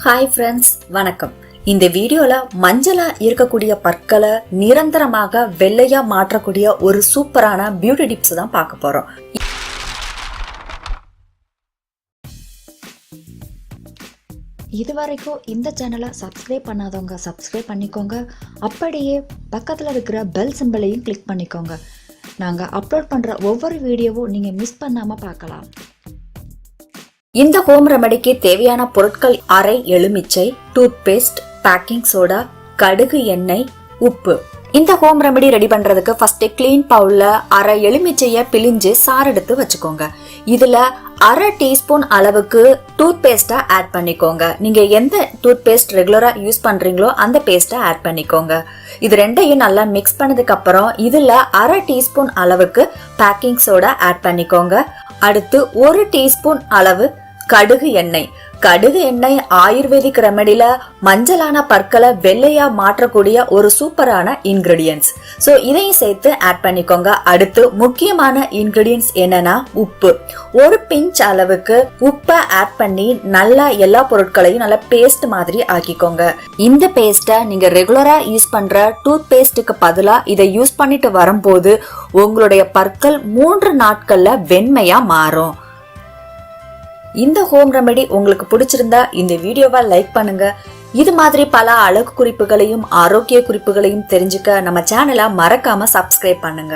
Hi friends, வணக்கம். இந்த வீடியோல மஞ்சளா இருக்கக்கூடிய பற்களை நிரந்தரமாக வெள்ளையா மாற்றக்கூடிய ஒரு சூப்பரான பியூட்டி டிப்ஸ் தான் பார்க்க போறோம். இதுவரைக்கும் இந்த சேனலை சப்ஸ்கிரைப் பண்ணாதவங்க சப்ஸ்கிரைப் பண்ணிக்கோங்க. அப்படியே பக்கத்தில் இருக்கிற பெல் சிம்பிளையும் கிளிக் பண்ணிக்கோங்க. நாங்கள் அப்லோட் பண்ணுற ஒவ்வொரு வீடியோவும் நீங்கள் மிஸ் பண்ணாமல் பார்க்கலாம். இந்த ஹோம் ரெமடிக்கு தேவையான பொருட்கள்: அரை எலுமிச்சை, டூத் பேஸ்ட், பேக்கிங் சோடா, கடுகு எண்ணெய், உப்பு. இந்த ஹோம் ரெமடி ரெடி பண்றதுக்கு ஃபர்ஸ்ட் கிளீன் பவுல்ல அரை எலுமிச்சைய பிழிஞ்சு சாறு எடுத்து வச்சுக்கோங்க. இதுல அரை டீஸ்பூன் அளவுக்கு டூத் பேஸ்டா ஆட் பண்ணிக்கோங்க. நீங்க எந்த டூத் பேஸ்ட் ரெகுலரா யூஸ் பண்றீங்களோ அந்த பேஸ்டா ஆட் பண்ணிக்கோங்க. இது ரெண்டையும் நல்லா மிக்ஸ் பண்ணதுக்கு அப்புறம் இதுல அரை டீஸ்பூன் அளவுக்கு பேக்கிங் சோடா ஆட் பண்ணிக்கோங்க. அடுத்து ஒரு டீஸ்பூன் அளவு கடுகு எண்ணெய். கடுகு எண்ணெய் ஆயுர்வேதிக் ரெமடியில மஞ்சளான பற்களை வெள்ளையா மாற்றக்கூடிய ஒரு சூப்பரான இன்கிரிடியன்ஸ். சோ இதையும் சேர்த்து ஆட் பண்ணிக்கோங்க. அடுத்து முக்கியமான இன்கிரிடியன்ஸ் என்னன்னா உப்பு. ஒரு பிஞ்ச் அளவுக்கு உப்பை ஆட் பண்ணி நல்லா எல்லா பொருட்களையும் நல்லா பேஸ்ட் மாதிரி ஆக்கிக்கோங்க. இந்த பேஸ்ட நீங்க ரெகுலரா யூஸ் பண்ற டூத் பேஸ்டுக்கு பதிலா இதை யூஸ் பண்ணிட்டு வரும்போது உங்களுடைய பற்கள் 3 நாட்கள்ல வெண்மையா மாறும். இந்த ஹோம் ரெமெடி உங்களுக்கு பிடிச்சிருந்தா இந்த வீடியோவை லைக் பண்ணுங்க. இது மாதிரி பல அழகு குறிப்புகளையும் ஆரோக்கிய குறிப்புகளையும் தெரிஞ்சுக்க நம்ம சேனலை மறக்காம சப்ஸ்கிரைப் பண்ணுங்க.